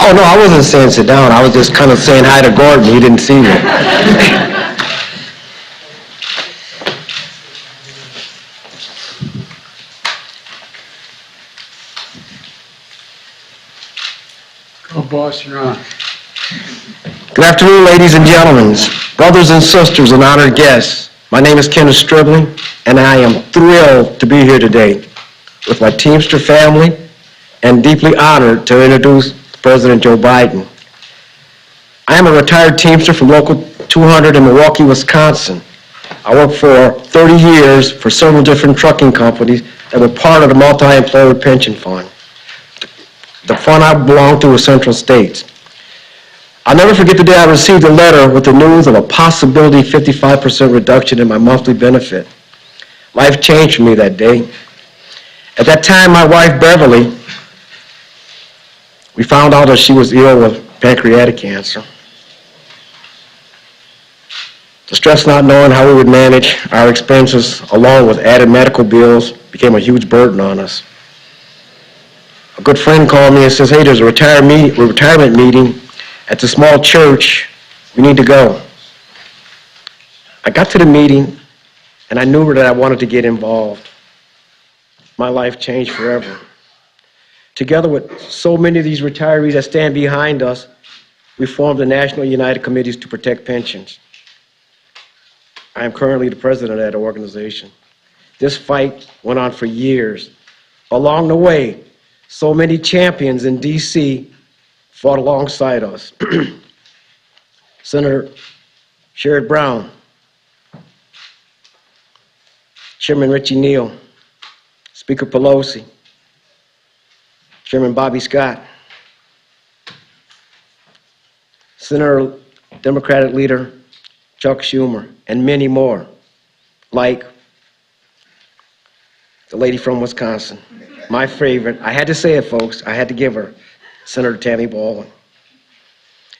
Oh, no, I wasn't saying sit down. I was just kind of saying hi to Gordon. He didn't see me. Go, boss, you're on. Good afternoon, ladies and gentlemen, brothers and sisters and honored guests. My name is Kenneth Stribling, and I am thrilled to be here today with my Teamster family and deeply honored to introduce President Joe Biden. I am a retired Teamster from Local 200 in Milwaukee, Wisconsin. I worked for 30 years for several different trucking companies that were part of the multi-employer pension fund. The fund I belonged to was Central States. I'll never forget the day I received a letter with the news of a possibility 55% reduction in my monthly benefit. Life changed for me that day. At that time, my wife, Beverly, we found out that she was ill with pancreatic cancer. The stress not knowing how we would manage our expenses, along with added medical bills, became a huge burden on us. A good friend called me and says, hey, there's a retirement meeting at the small church. We need to go. I got to the meeting, and I knew that I wanted to get involved. My life changed forever. Together with so many of these retirees that stand behind us, we formed the National United Committees to Protect Pensions. I am currently the president of that organization. This fight went on for years. Along the way, so many champions in D.C. fought alongside us. Senator Sherrod Brown, Chairman Richie Neal, Speaker Pelosi, Chairman Bobby Scott, Senator Democratic Leader Chuck Schumer, and many more, like the lady from Wisconsin, my favorite. I had to say it, folks. I had to give her, Senator Tammy Baldwin.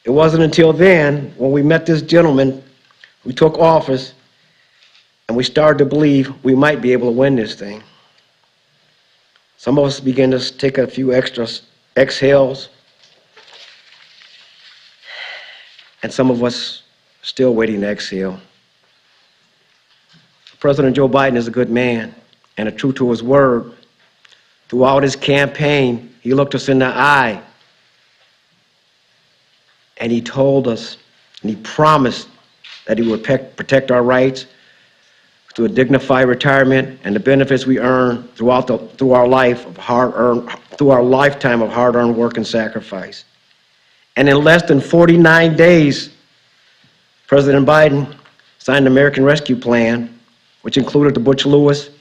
It wasn't until then, when we met this gentleman, we took office, and we started to believe we might be able to win this thing. Some of us began to take a few extra exhales, and some of us still waiting to exhale. President Joe Biden is a good man and true to his word. Throughout his campaign, he looked us in the eye, and he told us, and he promised that he would protect our rights through a dignified retirement and the benefits we earn through our lifetime of hard-earned work and sacrifice. And in less than 49 days, President Biden signed the American Rescue Plan, which included the Butch Lewis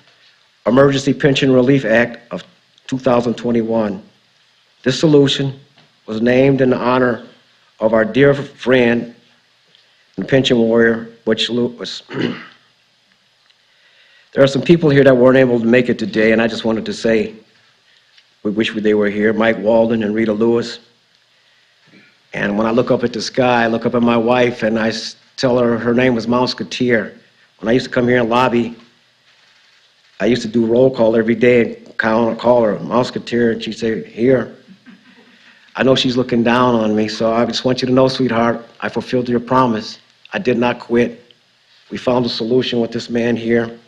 Emergency Pension Relief Act of 2021. This solution was named in honor of our dear friend and pension warrior, Butch Lewis. There are some people here that weren't able to make it today, and I just wanted to say we wish they were here. Mike Walden and Rita Lewis. And when I look up at the sky, I look up at my wife, and I tell her name was Mouseketeer. When I used to come here and lobby, I used to do roll call every day and call her Mouseketeer, and she'd say, here. I know she's looking down on me, so I just want you to know, sweetheart, I fulfilled your promise. I did not quit. We found a solution with this man here.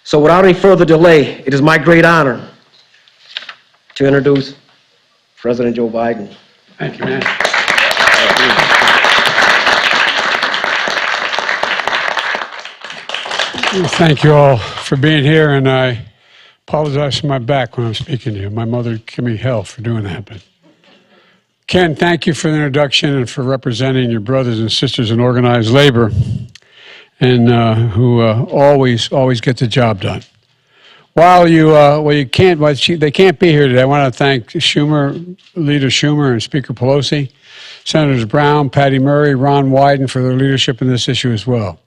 So without any further delay, it is my great honor to introduce President Joe Biden. Thank you, man. Thank you all for being here, and I apologize for my back when I'm speaking to you. My mother gave me hell for doing that. But Ken, thank you for the introduction and for representing your brothers and sisters in organized labor, and who always get the job done. They can't be here today. I want to thank Leader Schumer and Speaker Pelosi, Senators Brown, Patty Murray, Ron Wyden for their leadership in this issue as well.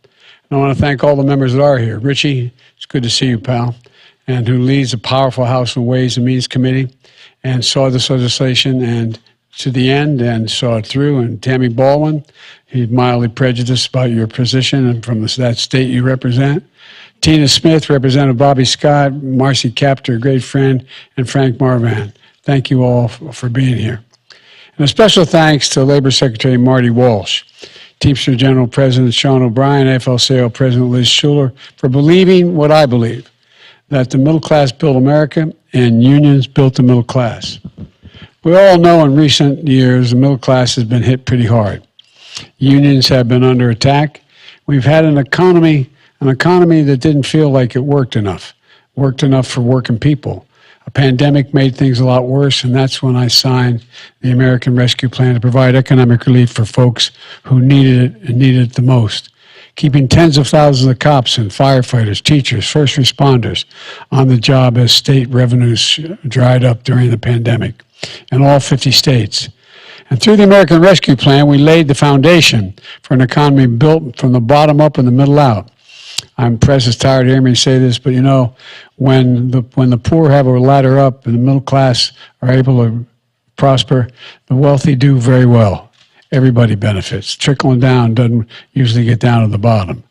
And I want to thank all the members that are here. Richie, it's good to see you, pal, and who leads the powerful House and Ways and Means Committee and saw this legislation and to the end and saw it through. And Tammy Baldwin, he's mildly prejudiced about your position and from that state you represent. Tina Smith, Representative Bobby Scott, Marcy Kaptur, a great friend, and Frank Marvan. Thank you all for being here. And a special thanks to Labor Secretary Marty Walsh, Teamster General President Sean O'Brien, AFL-CIO President Liz Schuler, for believing what I believe, that the middle class built America and unions built the middle class. We all know in recent years the middle class has been hit pretty hard. Unions have been under attack. We've had an economy that didn't feel like it worked enough for working people. A pandemic made things a lot worse, and that's when I signed the American Rescue Plan to provide economic relief for folks who needed it and needed it the most. Keeping tens of thousands of cops and firefighters, teachers, first responders on the job as state revenues dried up during the pandemic in all 50 states. And through the American Rescue Plan, we laid the foundation for an economy built from the bottom up and the middle out. I'm press is tired of hearing me say this, but you know, when the poor have a ladder up and the middle class are able to prosper, the wealthy do very well. Everybody benefits. Trickling down doesn't usually get down to the bottom.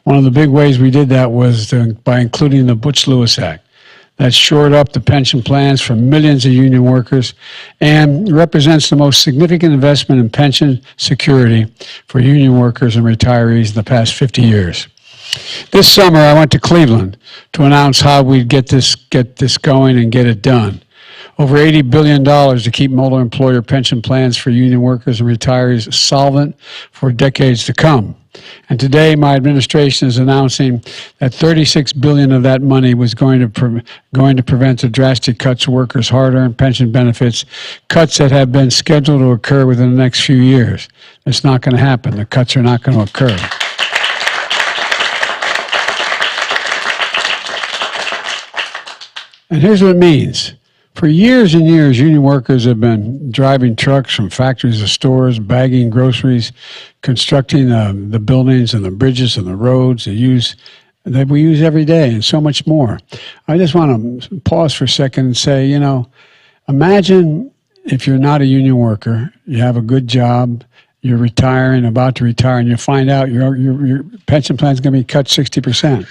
One of the big ways we did that was by including the Butch-Lewis Act. That shored up the pension plans for millions of union workers and represents the most significant investment in pension security for union workers and retirees in the past 50 years. This summer, I went to Cleveland to announce how we'd get this going and get it done. Over $80 billion to keep multi-employer pension plans for union workers and retirees solvent for decades to come. And today, my administration is announcing that $36 billion of that money was going to prevent the drastic cuts to workers' hard-earned pension benefits, cuts that have been scheduled to occur within the next few years. It's not going to happen. The cuts are not going to occur. And here's what it means. For years and years, union workers have been driving trucks from factories to stores, bagging groceries, constructing the buildings and the bridges and the roads that we use every day, and so much more. I just want to pause for a second and say, you know, imagine if you're not a union worker, you have a good job, you're retiring, about to retire, and you find out your pension plan is going to be cut 60%.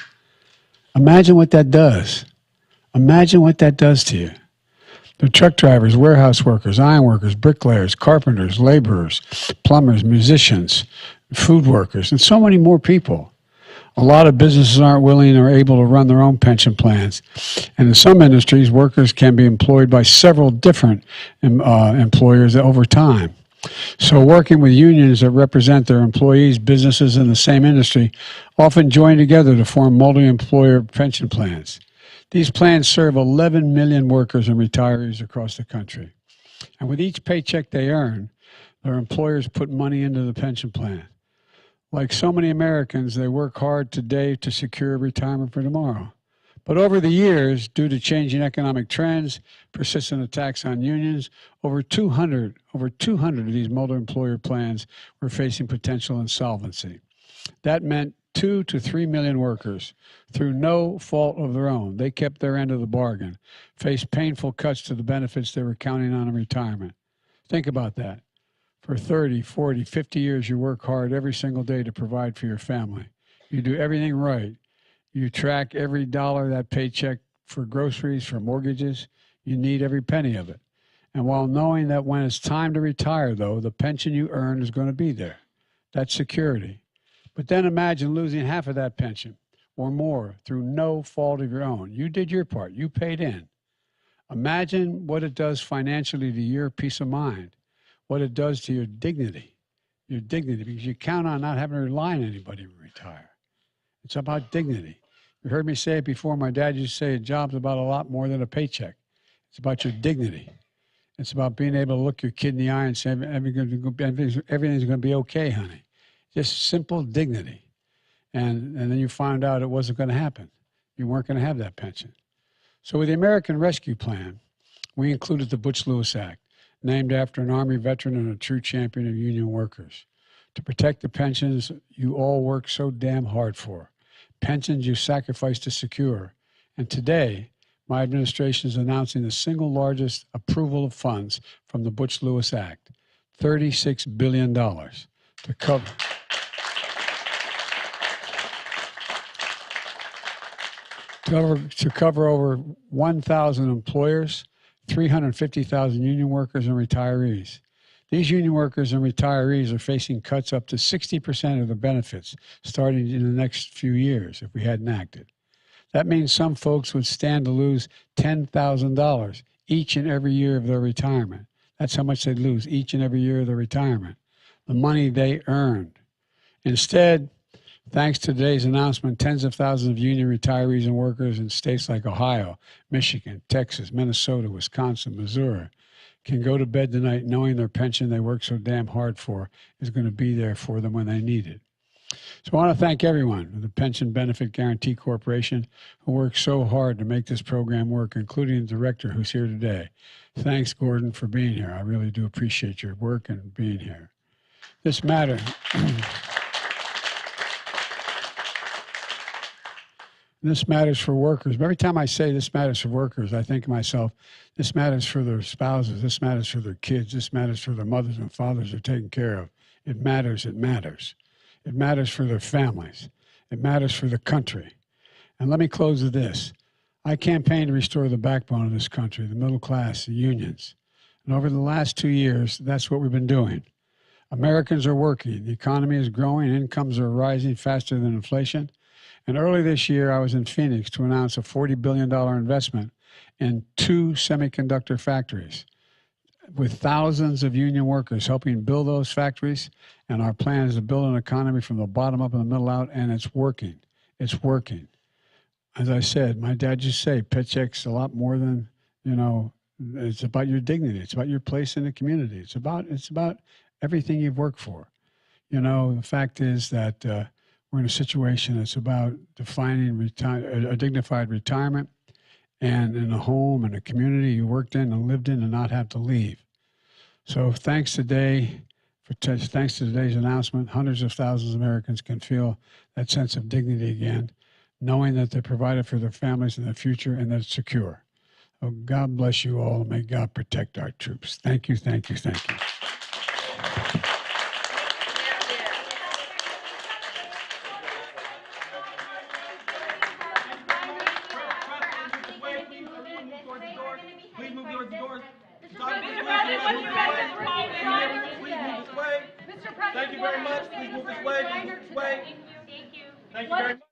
Imagine what that does. Imagine what that does to you. The truck drivers, warehouse workers, iron workers, bricklayers, carpenters, laborers, plumbers, musicians, food workers, and so many more people. A lot of businesses aren't willing or able to run their own pension plans. And in some industries, workers can be employed by several different employers over time. So working with unions that represent their employees, businesses in the same industry, often join together to form multi-employer pension plans. These plans serve 11 million workers and retirees across the country. And with each paycheck they earn, their employers put money into the pension plan. Like so many Americans, they work hard today to secure retirement for tomorrow. But over the years, due to changing economic trends, persistent attacks on unions, over 200 of these multi-employer plans were facing potential insolvency. That meant 2 to 3 million workers, through no fault of their own, they kept their end of the bargain, faced painful cuts to the benefits they were counting on in retirement. Think about that. For 30, 40, 50 years, you work hard every single day to provide for your family. You do everything right. You track every dollar of that paycheck for groceries, for mortgages. You need every penny of it. And while knowing that when it's time to retire, though, the pension you earn is going to be there. That's security. But then imagine losing half of that pension or more through no fault of your own. You did your part. You paid in. Imagine what it does financially to your peace of mind, what it does to your dignity, because you count on not having to rely on anybody to retire. It's about dignity. You heard me say it before. My dad used to say a job's about a lot more than a paycheck. It's about your dignity. It's about being able to look your kid in the eye and say, everything's going to be okay, honey. Just simple dignity. And then you found out it wasn't going to happen. You weren't going to have that pension. So with the American Rescue Plan, we included the Butch-Lewis Act, named after an Army veteran and a true champion of union workers, to protect the pensions you all work so damn hard for, pensions you sacrifice to secure. And today, my administration is announcing the single largest approval of funds from the Butch-Lewis Act, $36 billion to cover over 1,000 employers, 350,000 union workers and retirees. These union workers and retirees are facing cuts up to 60% of their benefits starting in the next few years if we hadn't acted. That means some folks would stand to lose $10,000 each and every year of their retirement. That's how much they'd lose each and every year of their retirement, the money they earned. Instead, thanks to today's announcement, tens of thousands of union retirees and workers in states like Ohio, Michigan, Texas, Minnesota, Wisconsin, Missouri can go to bed tonight knowing their pension they worked so damn hard for is going to be there for them when they need it. So I want to thank everyone at the Pension Benefit Guaranty Corporation who worked so hard to make this program work, including the director who's here today. Thanks, Gordon, for being here. I really do appreciate your work and being here. This matter... This matters for workers. But every time I say this matters for workers, I think to myself, this matters for their spouses, this matters for their kids, this matters for their mothers and fathers they're taken care of. It matters, it matters. It matters for their families. It matters for the country. And let me close with this. I campaigned to restore the backbone of this country, the middle class, the unions. And over the last 2 years, that's what we've been doing. Americans are working. The economy is growing. Incomes are rising faster than inflation. And early this year, I was in Phoenix to announce a $40 billion investment in 2 semiconductor factories with thousands of union workers helping build those factories. And our plan is to build an economy from the bottom up and the middle out, and it's working. It's working. As I said, my dad used to say, paycheck's a lot more than, it's about your dignity. It's about your place in the community. It's about everything you've worked for. The fact is that we're in a situation that's about defining a dignified retirement and in a home and a community you worked in and lived in and not have to leave. So thanks to today's announcement, hundreds of thousands of Americans can feel that sense of dignity again, knowing that they're provided for their families in the future and that it's secure. Oh, God bless you all. May God protect our troops. Thank you, thank you, thank you. Please move towards the doors. Mr. President, what's your message for Congress? Please move this way. Mr. President, thank you very much. Please move this way. Please move this way. Thank you. Thank you very much.